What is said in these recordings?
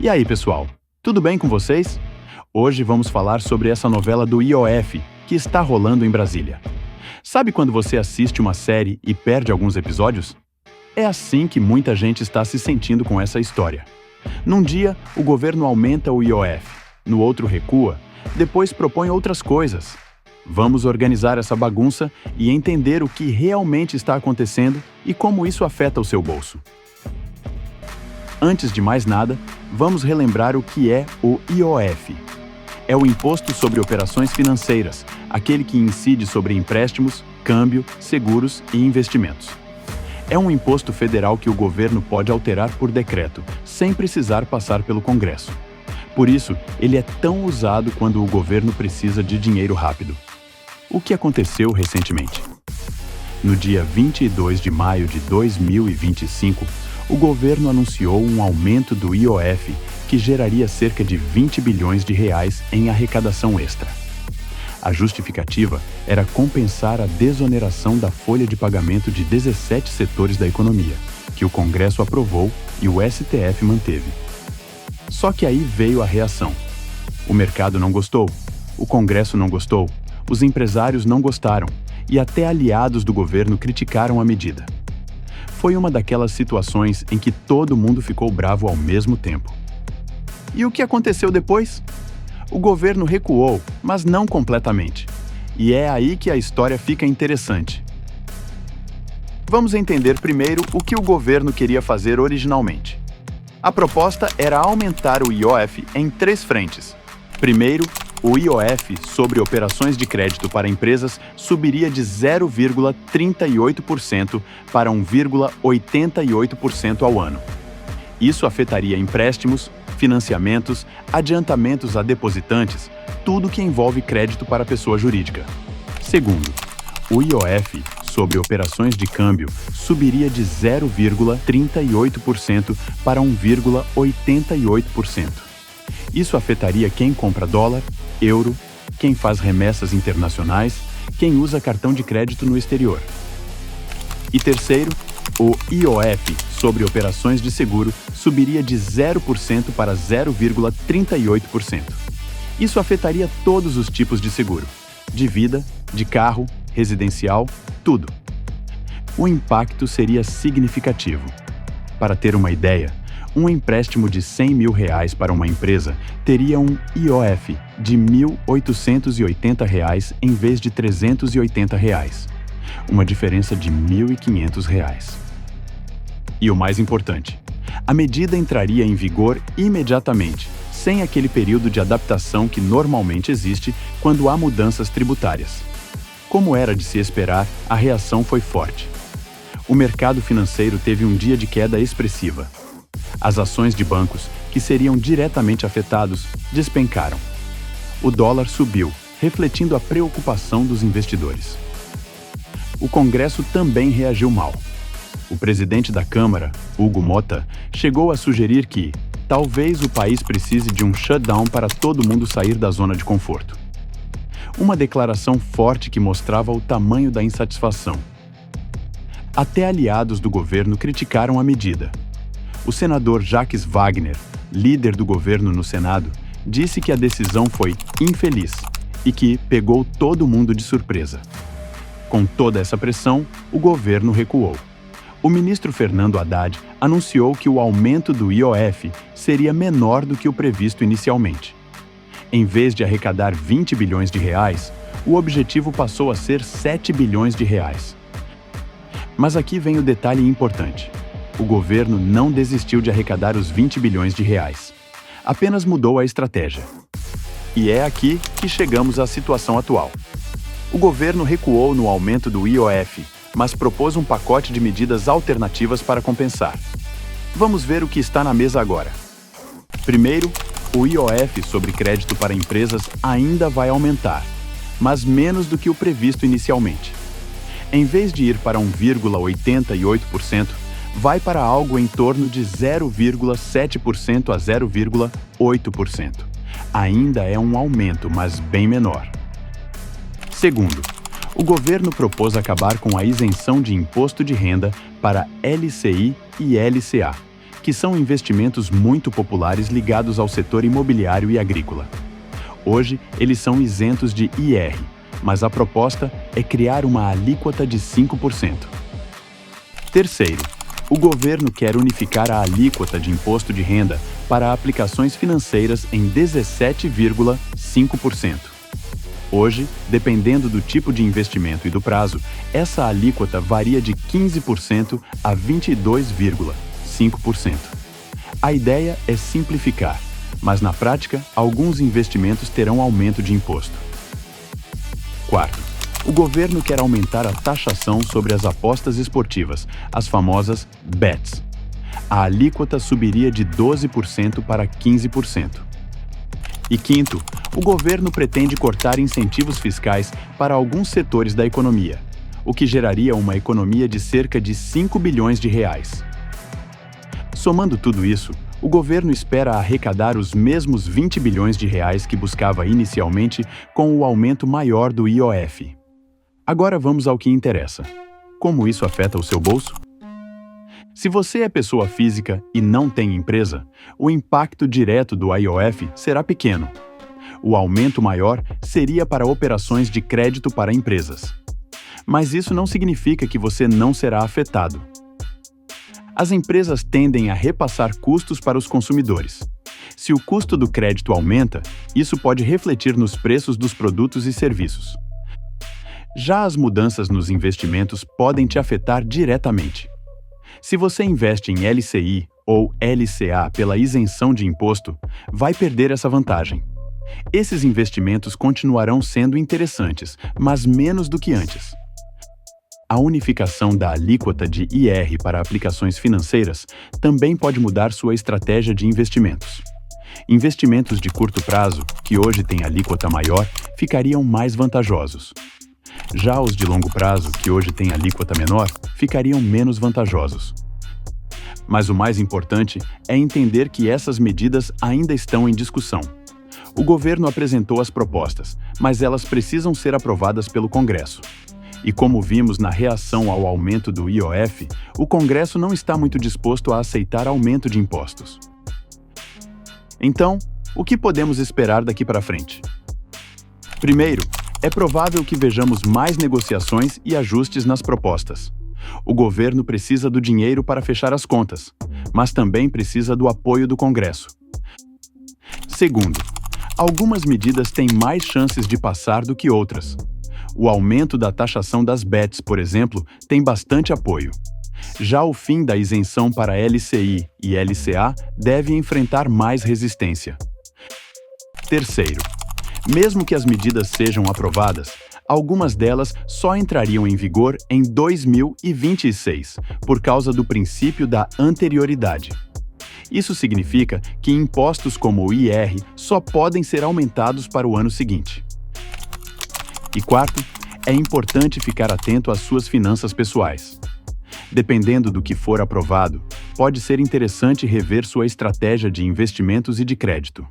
E aí, pessoal? Tudo bem com vocês? Hoje vamos falar sobre essa novela do IOF que está rolando em Brasília. Sabe quando você assiste uma série e perde alguns episódios? É assim que muita gente está se sentindo com essa história. Num dia, o governo aumenta o IOF, no outro recua, depois propõe outras coisas. Vamos organizar essa bagunça e entender o que realmente está acontecendo e como isso afeta o seu bolso. Antes de mais nada, vamos relembrar o que é o IOF. É o Imposto sobre Operações Financeiras, aquele que incide sobre empréstimos, câmbio, seguros e investimentos. É um imposto federal que o governo pode alterar por decreto, sem precisar passar pelo Congresso. Por isso, ele é tão usado quando o governo precisa de dinheiro rápido. O que aconteceu recentemente? No dia 22 de maio de 2025, o governo anunciou um aumento do IOF que geraria cerca de 20 bilhões de reais em arrecadação extra. A justificativa era compensar a desoneração da folha de pagamento de 17 setores da economia, que o Congresso aprovou e o STF manteve. Só que aí veio a reação. O mercado não gostou, o Congresso não gostou, os empresários não gostaram e até aliados do governo criticaram a medida. Foi uma daquelas situações em que todo mundo ficou bravo ao mesmo tempo. E o que aconteceu depois? O governo recuou, mas não completamente. E é aí que a história fica interessante. Vamos entender primeiro o que o governo queria fazer originalmente. A proposta era aumentar o IOF em 3 frentes. Primeiro, o IOF sobre operações de crédito para empresas subiria de 0,38% para 1,88% ao ano. Isso afetaria empréstimos, financiamentos, adiantamentos a depositantes, tudo que envolve crédito para pessoa jurídica. Segundo, o IOF sobre operações de câmbio subiria de 0,38% para 1,88%. Isso afetaria quem compra dólar, euro, quem faz remessas internacionais, quem usa cartão de crédito no exterior. E terceiro, o IOF sobre operações de seguro subiria de 0% para 0,38%. Isso afetaria todos os tipos de seguro, de vida, de carro, residencial, tudo. O impacto seria significativo. Para ter uma ideia, um empréstimo de R$100 mil para uma empresa teria um IOF de R$ 1.880 em vez de R$ 380, uma diferença de R$ 1.500. E o mais importante, a medida entraria em vigor imediatamente, sem aquele período de adaptação que normalmente existe quando há mudanças tributárias. Como era de se esperar, a reação foi forte. O mercado financeiro teve um dia de queda expressiva. As ações de bancos, que seriam diretamente afetados, despencaram. O dólar subiu, refletindo a preocupação dos investidores. O Congresso também reagiu mal. O presidente da Câmara, Hugo Mota, chegou a sugerir que talvez o país precise de um shutdown para todo mundo sair da zona de conforto. Uma declaração forte que mostrava o tamanho da insatisfação. Até aliados do governo criticaram a medida. O senador Jacques Wagner, líder do governo no Senado, disse que a decisão foi infeliz e que pegou todo mundo de surpresa. Com toda essa pressão, o governo recuou. O ministro Fernando Haddad anunciou que o aumento do IOF seria menor do que o previsto inicialmente. Em vez de arrecadar 20 bilhões de reais, o objetivo passou a ser 7 bilhões de reais. Mas aqui vem o detalhe importante. O governo não desistiu de arrecadar os 20 bilhões de reais. Apenas mudou a estratégia. E é aqui que chegamos à situação atual. O governo recuou no aumento do IOF, mas propôs um pacote de medidas alternativas para compensar. Vamos ver o que está na mesa agora. Primeiro, o IOF sobre crédito para empresas ainda vai aumentar, mas menos do que o previsto inicialmente. Em vez de ir para 1,88%, vai para algo em torno de 0,7% a 0,8%. Ainda é um aumento, mas bem menor. Segundo, o governo propôs acabar com a isenção de imposto de renda para LCI e LCA, que são investimentos muito populares ligados ao setor imobiliário e agrícola. Hoje, eles são isentos de IR, mas a proposta é criar uma alíquota de 5%. Terceiro, o governo quer unificar a alíquota de imposto de renda para aplicações financeiras em 17,5%. Hoje, dependendo do tipo de investimento e do prazo, essa alíquota varia de 15% a 22,5%. A ideia é simplificar, mas na prática, alguns investimentos terão aumento de imposto. Quarto, o governo quer aumentar a taxação sobre as apostas esportivas, as famosas bets. A alíquota subiria de 12% para 15%. E quinto, o governo pretende cortar incentivos fiscais para alguns setores da economia, o que geraria uma economia de cerca de 5 bilhões de reais. Somando tudo isso, o governo espera arrecadar os mesmos 20 bilhões de reais que buscava inicialmente com o aumento maior do IOF. Agora vamos ao que interessa. Como isso afeta o seu bolso? Se você é pessoa física e não tem empresa, o impacto direto do IOF será pequeno. O aumento maior seria para operações de crédito para empresas. Mas isso não significa que você não será afetado. As empresas tendem a repassar custos para os consumidores. Se o custo do crédito aumenta, isso pode refletir nos preços dos produtos e serviços. Já as mudanças nos investimentos podem te afetar diretamente. Se você investe em LCI ou LCA pela isenção de imposto, vai perder essa vantagem. Esses investimentos continuarão sendo interessantes, mas menos do que antes. A unificação da alíquota de IR para aplicações financeiras também pode mudar sua estratégia de investimentos. Investimentos de curto prazo, que hoje têm alíquota maior, ficariam mais vantajosos. Já os de longo prazo, que hoje têm alíquota menor, ficariam menos vantajosos. Mas o mais importante é entender que essas medidas ainda estão em discussão. O governo apresentou as propostas, mas elas precisam ser aprovadas pelo Congresso. E como vimos na reação ao aumento do IOF, o Congresso não está muito disposto a aceitar aumento de impostos. Então, o que podemos esperar daqui para frente? Primeiro, é provável que vejamos mais negociações e ajustes nas propostas. O governo precisa do dinheiro para fechar as contas, mas também precisa do apoio do Congresso. Segundo, algumas medidas têm mais chances de passar do que outras. O aumento da taxação das bets, por exemplo, tem bastante apoio. Já o fim da isenção para LCI e LCA deve enfrentar mais resistência. Terceiro, mesmo que as medidas sejam aprovadas, algumas delas só entrariam em vigor em 2026, por causa do princípio da anterioridade. Isso significa que impostos como o IR só podem ser aumentados para o ano seguinte. E quarto, é importante ficar atento às suas finanças pessoais. Dependendo do que for aprovado, pode ser interessante rever sua estratégia de investimentos e de crédito.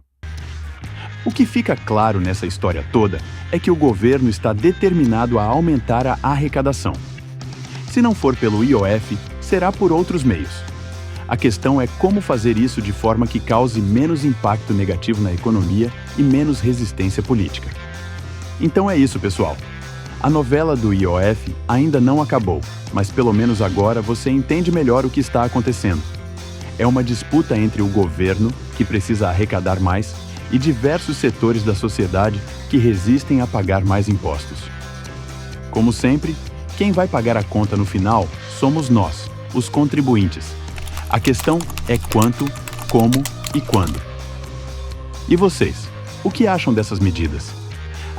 O que fica claro nessa história toda é que o governo está determinado a aumentar a arrecadação. Se não for pelo IOF, será por outros meios. A questão é como fazer isso de forma que cause menos impacto negativo na economia e menos resistência política. Então é isso, pessoal. A novela do IOF ainda não acabou, mas pelo menos agora você entende melhor o que está acontecendo. É uma disputa entre o governo, que precisa arrecadar mais, e diversos setores da sociedade que resistem a pagar mais impostos. Como sempre, quem vai pagar a conta no final somos nós, os contribuintes. A questão é quanto, como e quando. E vocês, o que acham dessas medidas?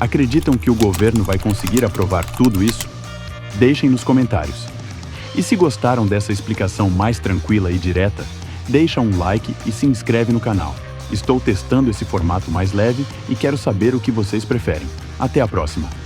Acreditam que o governo vai conseguir aprovar tudo isso? Deixem nos comentários. E se gostaram dessa explicação mais tranquila e direta, deixa um like e se inscreve no canal. Estou testando esse formato mais leve e quero saber o que vocês preferem. Até a próxima!